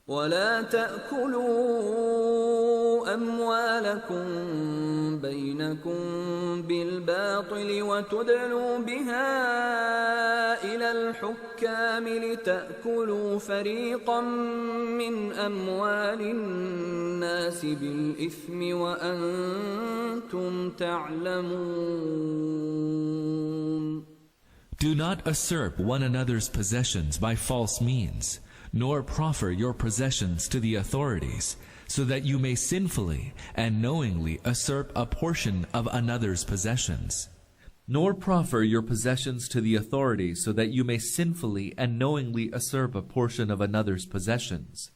ولا تأكلوا أموالكم بينكم بالباطل وتدلوا بها إلى الحكام لتأكلوا فريقا من أموال الناس بالإثم وأنتم تعلمون. Do not usurp one another's possessions by false means, nor proffer your possessions to the authorities, so that you may sinfully and knowingly usurp a portion of another's possessions. Nor proffer your possessions to the authorities, so that you may sinfully and knowingly usurp a portion of another's possessions.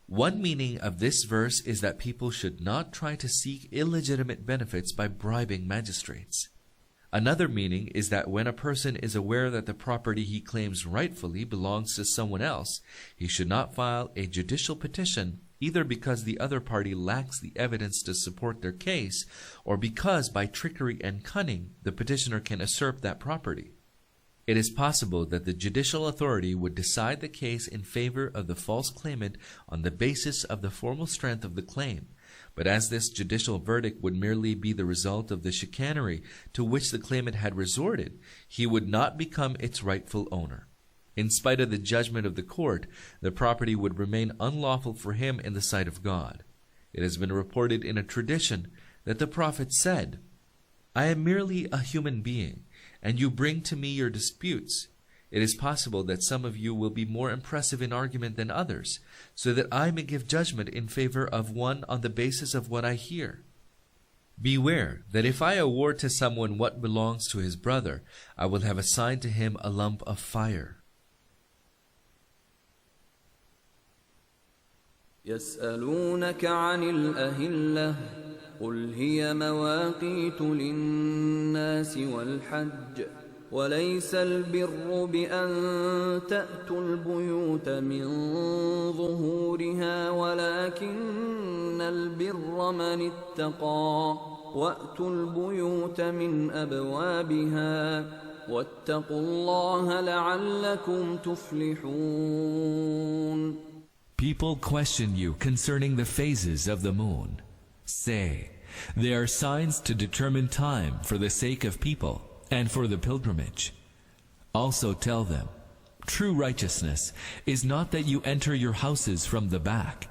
One meaning of this verse is that people should not try to seek illegitimate benefits by bribing magistrates. Another meaning is that when a person is aware that the property he claims rightfully belongs to someone else, he should not file a judicial petition, either because the other party lacks the evidence to support their case, or because by trickery and cunning the petitioner can usurp that property. It is possible that the judicial authority would decide the case in favor of the false claimant on the basis of the formal strength of the claim. But as this judicial verdict would merely be the result of the chicanery to which the claimant had resorted, he would not become its rightful owner. In spite of the judgment of the court, the property would remain unlawful for him in the sight of God. It has been reported in a tradition that the Prophet said, "I am merely a human being, and you bring to me your disputes. It is possible that some of you will be more impressive in argument than others, so that I may give judgment in favor of one on the basis of what I hear. Beware that if I award to someone what belongs to his brother, I will have assigned to him a lump of fire." يسألونك عن الأهلة قل هي مواقيت للناس والحج وليس البر بأن تأتوا البيوت من ظهورها ولكن البر من اتقى وأتوا البيوت من أبوابها واتقوا الله لعلكم تفلحون. People question you concerning the phases of the moon. Say, they are signs to determine time for the sake of people and for the pilgrimage. Also tell them, true righteousness is not that you enter your houses from the back.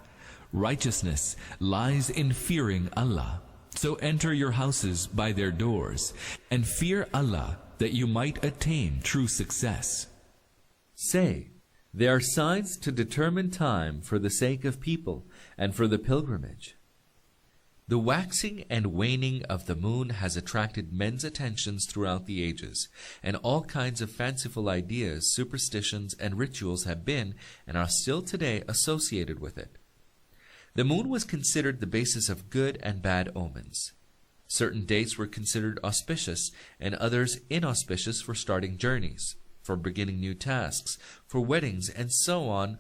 Righteousness lies in fearing Allah. So enter your houses by their doors, and fear Allah that you might attain true success. Say, they are signs to determine time for the sake of people and for the pilgrimage. The waxing and waning of the moon has attracted men's attentions throughout the ages, and all kinds of fanciful ideas, superstitions, and rituals have been and are still today associated with it. The moon was considered the basis of good and bad omens. Certain dates were considered auspicious and others inauspicious for starting journeys, for beginning new tasks, for weddings, and so on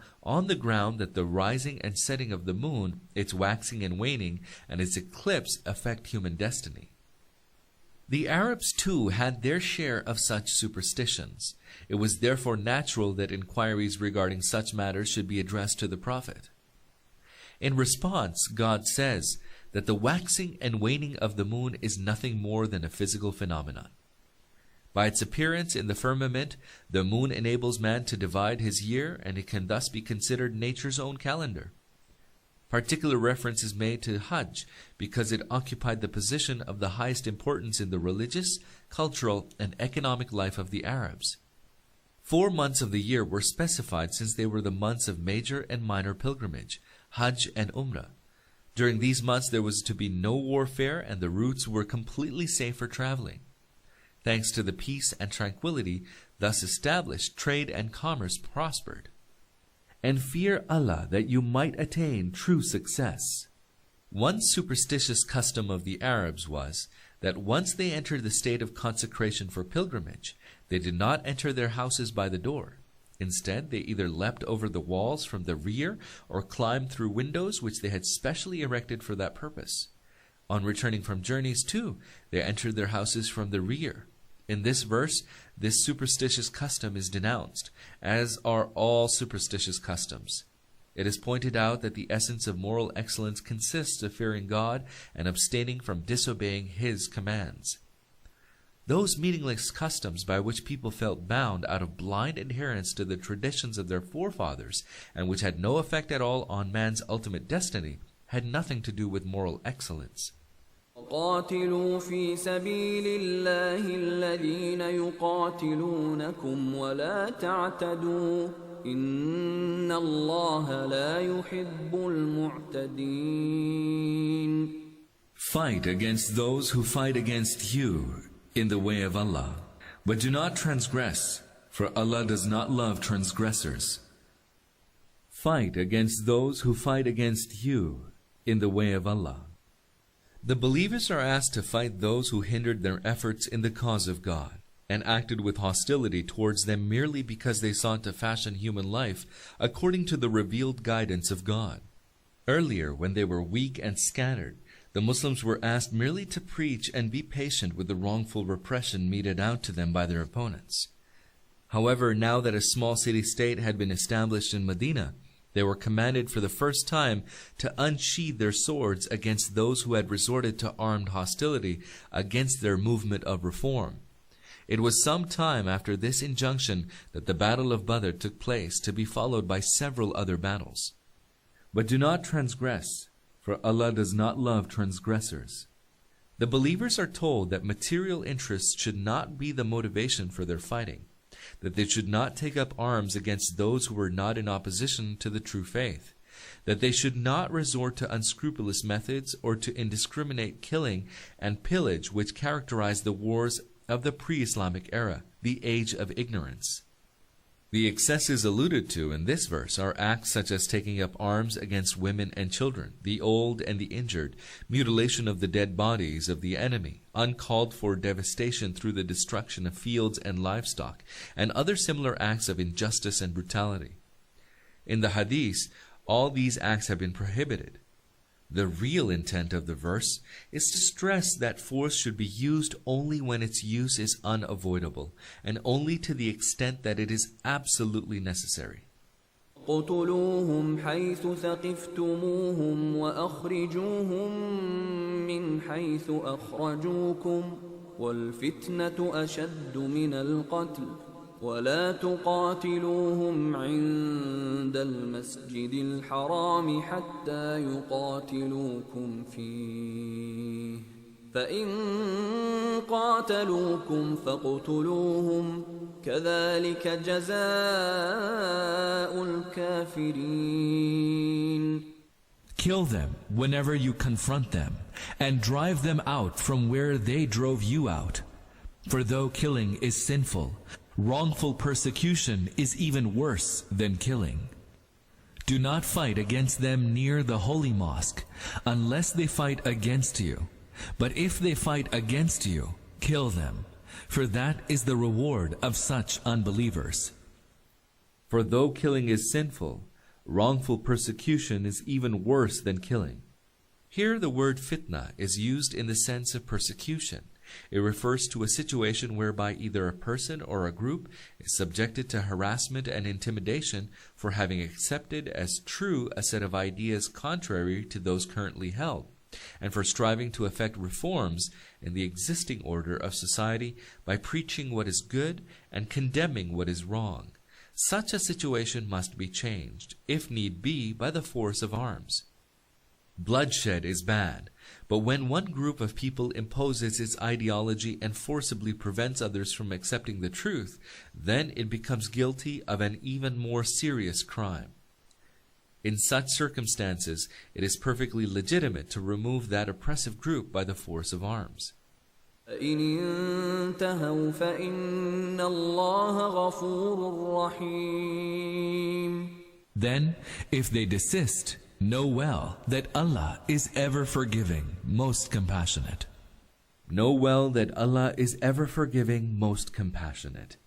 the ground that the rising and setting of the moon, its waxing and waning, and its eclipse affect human destiny. The Arabs too had their share of such superstitions. It was therefore natural that inquiries regarding such matters should be addressed to the Prophet. In response, God says that the waxing and waning of the moon is nothing more than a physical phenomenon. By its appearance in the firmament, the moon enables man to divide his year, and it can thus be considered nature's own calendar. Particular reference is made to Hajj because it occupied the position of the highest importance in the religious, cultural, and economic life of the Arabs. 4 months of the year were specified since they were the months of major and minor pilgrimage, Hajj and Umrah. During these months there was to be no warfare, and the routes were completely safe for traveling. Thanks to the peace and tranquility thus established, trade and commerce prospered. And fear Allah that you might attain true success. One superstitious custom of the Arabs was that once they entered the state of consecration for pilgrimage, they did not enter their houses by the door. Instead, they either leapt over the walls from the rear or climbed through windows which they had specially erected for that purpose. On returning from journeys too, they entered their houses from the rear. In this verse, this superstitious custom is denounced, as are all superstitious customs. It is pointed out that the essence of moral excellence consists of fearing God and abstaining from disobeying His commands. Those meaningless customs by which people felt bound out of blind adherence to the traditions of their forefathers, and which had no effect at all on man's ultimate destiny, had nothing to do with moral excellence. قاتلوا في سبيل الله الذين يقاتلونكم ولا تعتدوا إن الله لا يحب المعتدين. Fight against those who fight against you in the way of Allah, but do not transgress, for Allah does not love transgressors. Fight against those who fight against you in the way of Allah. The believers are asked to fight those who hindered their efforts in the cause of God and acted with hostility towards them merely because they sought to fashion human life according to the revealed guidance of God. Earlier, when they were weak and scattered, the Muslims were asked merely to preach and be patient with the wrongful repression meted out to them by their opponents. However, now that a small city-state had been established in Medina, they were commanded for the first time to unsheathe their swords against those who had resorted to armed hostility against their movement of reform. It was some time after this injunction that the Battle of Badr took place, to be followed by several other battles. But do not transgress, for Allah does not love transgressors. The believers are told that material interests should not be the motivation for their fighting, that they should not take up arms against those who were not in opposition to the true faith, that they should not resort to unscrupulous methods or to indiscriminate killing and pillage which characterized the wars of the pre-Islamic era, the age of ignorance. The excesses alluded to in this verse are acts such as taking up arms against women and children, the old and the injured, mutilation of the dead bodies of the enemy, uncalled for devastation through the destruction of fields and livestock, and other similar acts of injustice and brutality. In the Hadith, all these acts have been prohibited. The real intent of the verse is to stress that force should be used only when its use is unavoidable, and only to the extent that it is absolutely necessary. قتلوهم حيث ثقفتموهم وأخرجوهم من حيث أخرجوكم والفتنة أشد من القتل ولا تقاتلوهم عند المسجد الحرام حتى يقاتلوكم فيه فإن قاتلوكم فاقتلوهم كذلك جزاء الكافرين. Kill them whenever you confront them, and drive them out from where they drove you out. For though killing is sinful, wrongful persecution is even worse than killing. Do not fight against them near the holy mosque, unless they fight against you. But if they fight against you, kill them, for that is the reward of such unbelievers. For though killing is sinful, wrongful persecution is even worse than killing. Here the word fitna is used in the sense of persecution. It refers to a situation whereby either a person or a group is subjected to harassment and intimidation for having accepted as true a set of ideas contrary to those currently held, and for striving to effect reforms in the existing order of society by preaching what is good and condemning what is wrong. Such a situation must be changed, if need be, by the force of arms. Bloodshed is bad, but when one group of people imposes its ideology and forcibly prevents others from accepting the truth, then it becomes guilty of an even more serious crime. In such circumstances, it is perfectly legitimate to remove that oppressive group by the force of arms. فإن انتهوا فإن الله غفور رحيم. Then, if they desist, know well that Allah is ever forgiving, most compassionate. Know well that Allah is ever forgiving, most compassionate.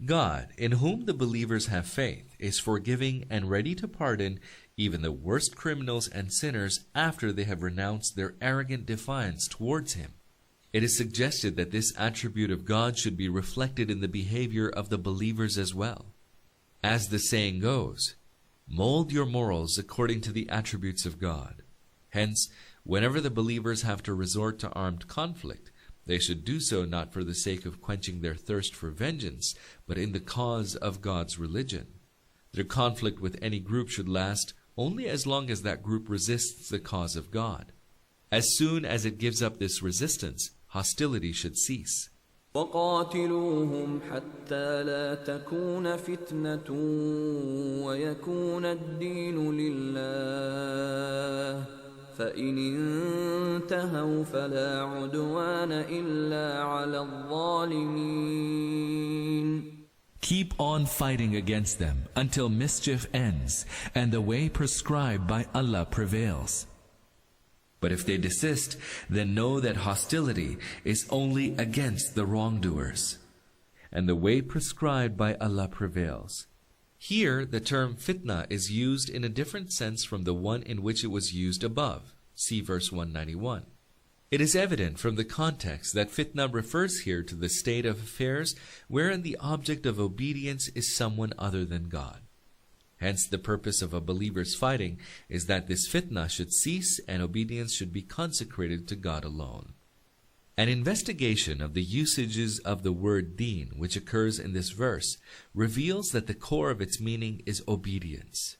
God, in whom the believers have faith, is forgiving and ready to pardon even the worst criminals and sinners after they have renounced their arrogant defiance towards Him. It is suggested that this attribute of God should be reflected in the behavior of the believers as well. As the saying goes, Mold your morals according to the attributes of God. Hence, whenever the believers have to resort to armed conflict, they should do so not for the sake of quenching their thirst for vengeance, but in the cause of God's religion. Their conflict with any group should last only as long as that group resists the cause of God. As soon as it gives up this resistance, hostility should cease. وقاتلوهم حتى لا تكون فتنة ويكون الدين لله فإن انتهوا فلا عدوان إلا على الظالمين. Keep on fighting against them until mischief ends and the way prescribed by Allah prevails. But if they desist, then know that hostility is only against the wrongdoers, and the way prescribed by Allah prevails. Here, the term fitna is used in a different sense from the one in which it was used above. See verse 191. It is evident from the context that fitna refers here to the state of affairs wherein the object of obedience is someone other than God. Hence, the purpose of a believer's fighting is that this fitna should cease and obedience should be consecrated to God alone. An investigation of the usages of the word deen, which occurs in this verse, reveals that the core of its meaning is obedience.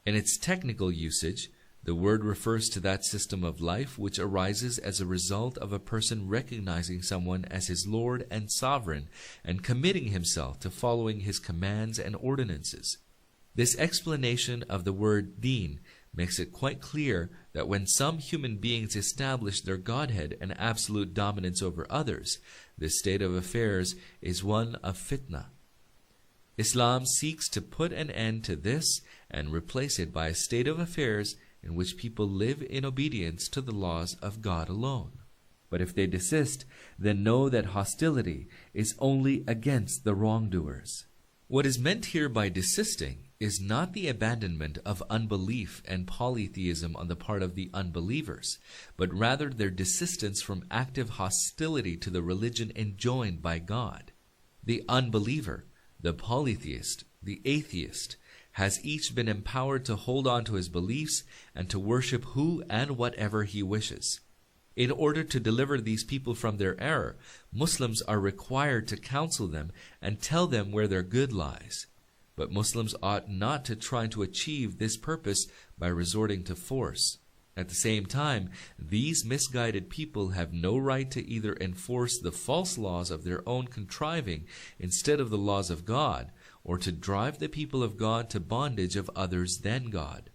In its technical usage, the word refers to that system of life which arises as a result of a person recognizing someone as his Lord and Sovereign and committing himself to following his commands and ordinances. This explanation of the word deen makes it quite clear that when some human beings establish their godhead and absolute dominance over others, this state of affairs is one of fitna. Islam seeks to put an end to this and replace it by a state of affairs in which people live in obedience to the laws of God alone. But if they desist, then know that hostility is only against the wrongdoers. What is meant here by desisting is not the abandonment of unbelief and polytheism on the part of the unbelievers, but rather their desistance from active hostility to the religion enjoined by God. The unbeliever, the polytheist, the atheist, has each been empowered to hold on to his beliefs and to worship who and whatever he wishes. In order to deliver these people from their error, Muslims are required to counsel them and tell them where their good lies. But Muslims ought not to try to achieve this purpose by resorting to force. At the same time, these misguided people have no right to either enforce the false laws of their own contriving instead of the laws of God, or to drive the people of God to bondage of others than God.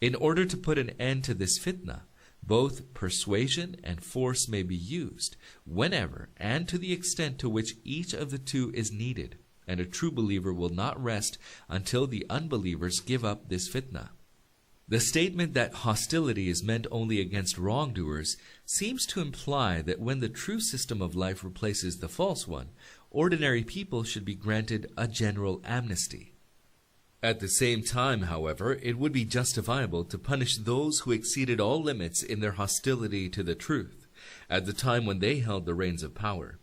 In order to put an end to this fitna, both persuasion and force may be used, whenever and to the extent to which each of the two is needed, and a true believer will not rest until the unbelievers give up this fitna. The statement that hostility is meant only against wrongdoers seems to imply that when the true system of life replaces the false one, ordinary people should be granted a general amnesty. At the same time, however, it would be justifiable to punish those who exceeded all limits in their hostility to the truth, at the time when they held the reins of power.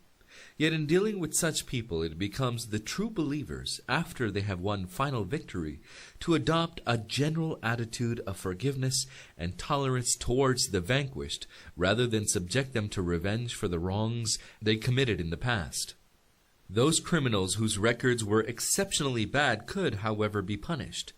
Yet in dealing with such people, it becomes the true believers, after they have won final victory, to adopt a general attitude of forgiveness and tolerance towards the vanquished, rather than subject them to revenge for the wrongs they committed in the past. Those criminals whose records were exceptionally bad could, however, be punished.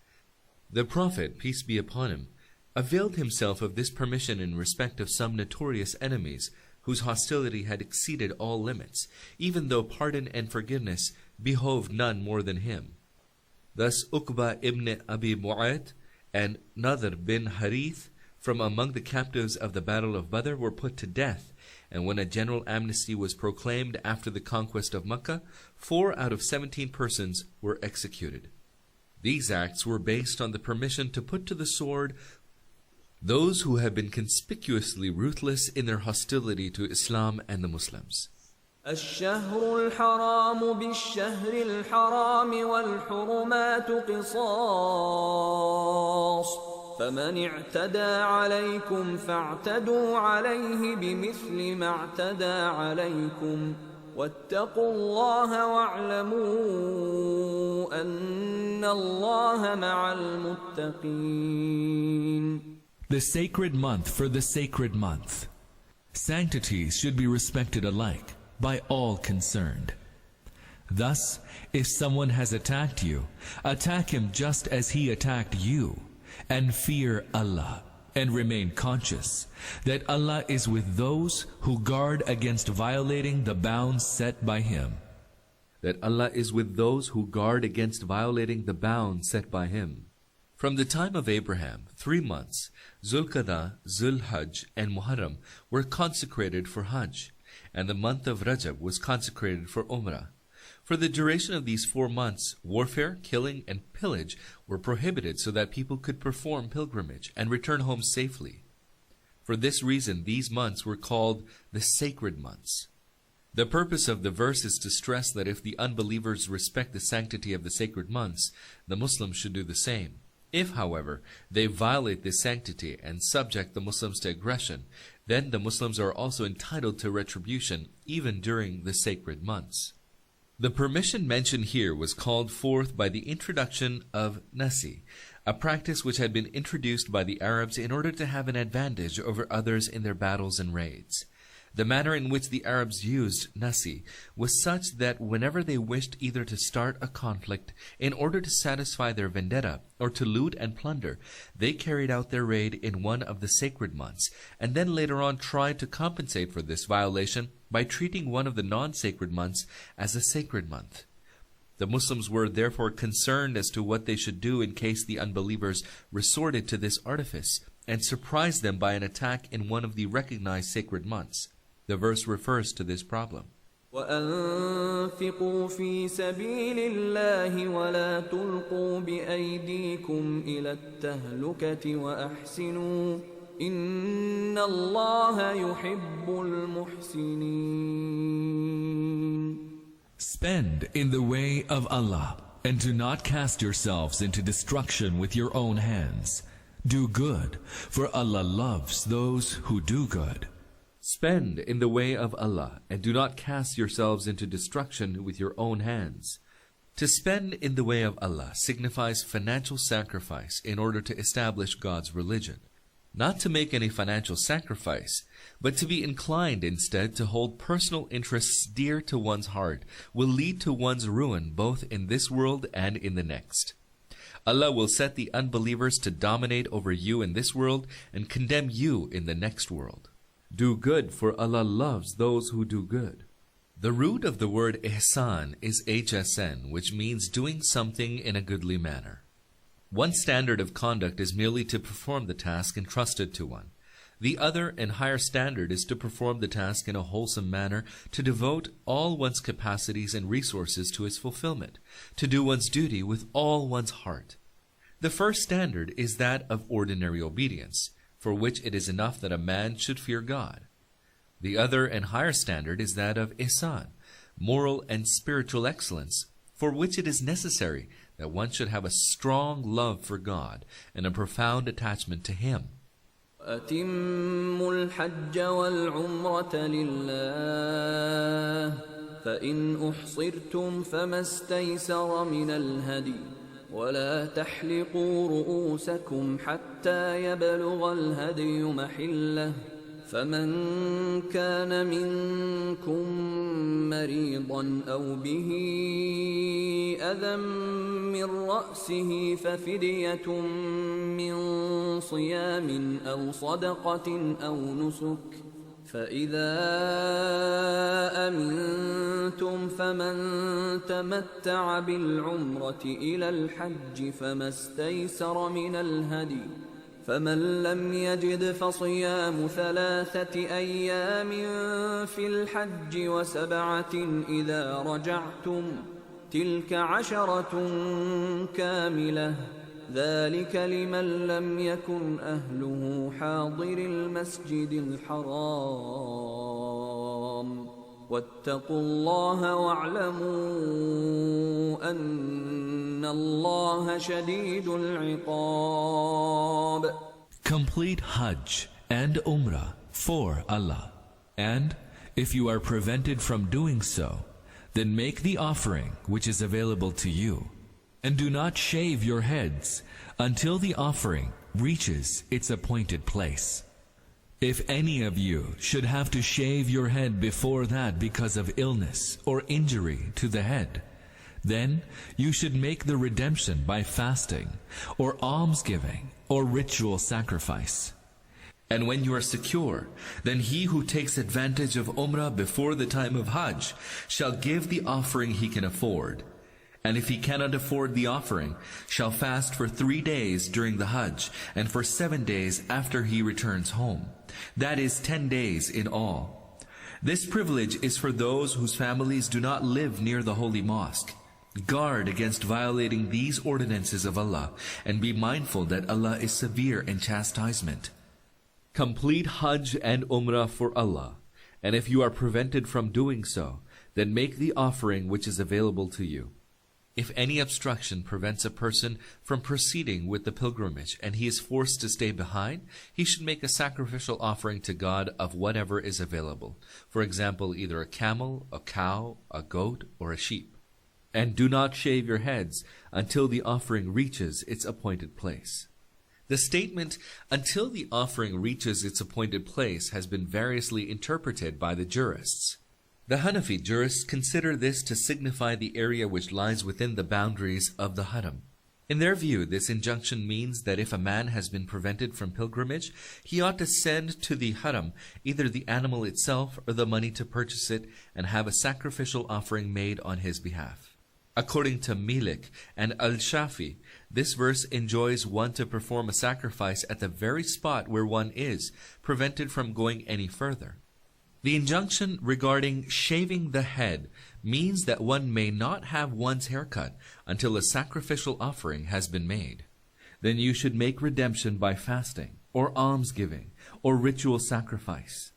The Prophet, peace be upon him, availed himself of this permission in respect of some notorious enemies whose hostility had exceeded all limits, even though pardon and forgiveness behoved none more than him. Thus Uqba ibn Abi Mu'ayt and Nadr bin Harith from among the captives of the Battle of Badr were put to death, and when a general amnesty was proclaimed after the conquest of Mecca, 4 out of 17 persons were executed. These acts were based on the permission to put to the sword those who have been conspicuously ruthless in their hostility to Islam and the Muslims. الشهر الحرام بالشهر الحرام والحرمات قصاص فمن اعتدى عليكم فاعتدوا عليه بمثل ما اعتدى عليكم واتقوا الله واعلموا أن الله مع المتقين. The sacred month for the sacred month. Sanctities should be respected alike by all concerned. Thus, if someone has attacked you, attack him just as he attacked you, and fear Allah, and remain conscious that Allah is with those who guard against violating the bounds set by Him. That Allah is with those who guard against violating the bounds set by Him. From the time of Abraham, 3 months, Zulqa'dah, Zulhajj, and Muharram were consecrated for Hajj, and the month of Rajab was consecrated for Umrah. For the duration of these 4 months, warfare, killing, and pillage were prohibited so that people could perform pilgrimage and return home safely. For this reason, these months were called the sacred months. The purpose of the verse is to stress that if the unbelievers respect the sanctity of the sacred months, the Muslims should do the same. If, however, they violate this sanctity and subject the Muslims to aggression, then the Muslims are also entitled to retribution even during the sacred months. The permission mentioned here was called forth by the introduction of nasi, a practice which had been introduced by the Arabs in order to have an advantage over others in their battles and raids. The manner in which the Arabs used nasi was such that whenever they wished either to start a conflict in order to satisfy their vendetta or to loot and plunder, they carried out their raid in one of the sacred months, and then later on tried to compensate for this violation by treating one of the non-sacred months as a sacred month. The Muslims were therefore concerned as to what they should do in case the unbelievers resorted to this artifice and surprised them by an attack in one of the recognized sacred months. The verse refers to this problem. وأنفقوا في سبيل الله ولا تلقوا بأيديكم إلى التهلكة وأحسنوا إن الله يحب المحسنين. Spend in the way of Allah, and do not cast yourselves into destruction with your own hands. Do good, for Allah loves those who do good. Spend in the way of Allah, and do not cast yourselves into destruction with your own hands. To spend in the way of Allah signifies financial sacrifice in order to establish God's religion. Not to make any financial sacrifice, but to be inclined instead to hold personal interests dear to one's heart will lead to one's ruin both in this world and in the next. Allah will set the unbelievers to dominate over you in this world and condemn you in the next world. Do good, for Allah loves those who do good. The root of the word ihsan is hsn, which means doing something in a goodly manner. One standard of conduct is merely to perform the task entrusted to one. The other and higher standard is to perform the task in a wholesome manner, to devote all one's capacities and resources to its fulfillment, to do one's duty with all one's heart. The first standard is that of ordinary obedience, for which it is enough that a man should fear God. The other and higher standard is that of ihsan, moral and spiritual excellence, for which it is necessary that one should have a strong love for God and a profound attachment to Him. أتموا الحج والعمرة لله فإن أحصرتم فما استيسر من الهدي ولا تحلقوا رؤوسكم حتى يبلغ الهدي محله فمن كان منكم مريضا أو به أذى من رأسه ففدية من صيام أو صدقة أو نسك فإذا أمنتم فمن تمتع بالعمرة إلى الحج فما استيسر من الهدي فمن لم يجد فصيام 3 أيام في الحج و7 إذا رجعتم تلك 10 كاملة ذلك لمن لم يكن أهله حاضر المسجد الحرام واتقوا الله واعلموا أن الله شديد العقاب. Complete Hajj and Umrah for Allah, and if you are prevented from doing so, then make the offering which is available to you, And do not shave your heads until the offering reaches its appointed place. If any of you should have to shave your head before that because of illness or injury to the head, then you should make the redemption by fasting, or almsgiving, or ritual sacrifice. And when you are secure, then he who takes advantage of Umrah before the time of Hajj shall give the offering he can afford. And if he cannot afford the offering, shall fast for 3 days during the Hajj, and for 7 days after he returns home. That is 10 days in all. This privilege is for those whose families do not live near the holy mosque. Guard against violating these ordinances of Allah, and be mindful that Allah is severe in chastisement. Complete Hajj and Umrah for Allah, and if you are prevented from doing so, then make the offering which is available to you. If any obstruction prevents a person from proceeding with the pilgrimage and he is forced to stay behind, he should make a sacrificial offering to God of whatever is available. For example, either a camel, a cow, a goat, or a sheep. And do not shave your heads until the offering reaches its appointed place. The statement, until the offering reaches its appointed place, has been variously interpreted by the jurists. The Hanafi jurists consider this to signify the area which lies within the boundaries of the Haram. In their view, this injunction means that if a man has been prevented from pilgrimage, he ought to send to the Haram either the animal itself or the money to purchase it, and have a sacrificial offering made on his behalf. According to Malik and Al-Shafi, this verse enjoins one to perform a sacrifice at the very spot where one is, prevented from going any further. The injunction regarding shaving the head means that one may not have one's hair cut until a sacrificial offering has been made. Then you should make redemption by fasting, or almsgiving, or ritual sacrifice.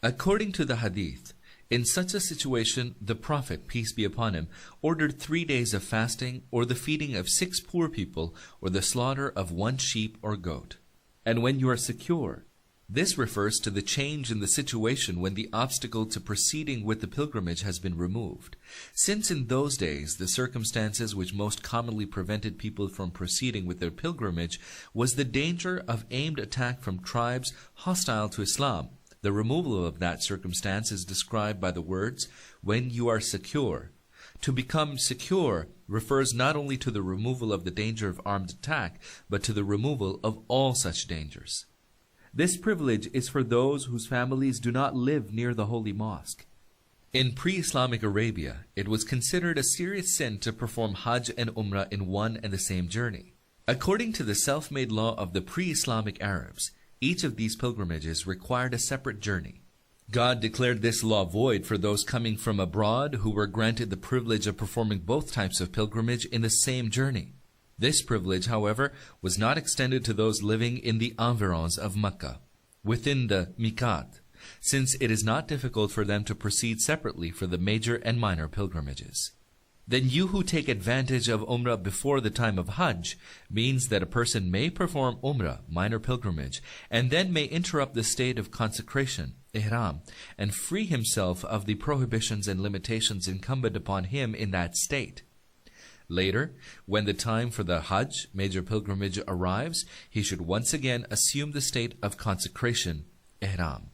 According to the hadith, in such a situation, the Prophet, peace be upon him, ordered 3 days of fasting, or the feeding of 6 poor people, or the slaughter of 1 sheep or goat. And when you are secure, this refers to the change in the situation when the obstacle to proceeding with the pilgrimage has been removed. Since in those days the circumstances which most commonly prevented people from proceeding with their pilgrimage was the danger of aimed attack from tribes hostile to Islam, the removal of that circumstance is described by the words, when you are secure. To become secure refers not only to the removal of the danger of armed attack, but to the removal of all such dangers. This privilege is for those whose families do not live near the holy mosque. In pre-Islamic Arabia, it was considered a serious sin to perform Hajj and Umrah in one and the same journey. According to the self-made law of the pre-Islamic Arabs, each of these pilgrimages required a separate journey. God declared this law void for those coming from abroad who were granted the privilege of performing both types of pilgrimage in the same journey. This privilege, however, was not extended to those living in the environs of Mecca, within the Miqat, since it is not difficult for them to proceed separately for the major and minor pilgrimages. Then you who take advantage of Umrah before the time of Hajj means that a person may perform Umrah, minor pilgrimage, and then may interrupt the state of consecration, Ihram, and free himself of the prohibitions and limitations incumbent upon him in that state. Later, when the time for the Hajj, major pilgrimage, arrives, he should once again assume the state of consecration, Ihram.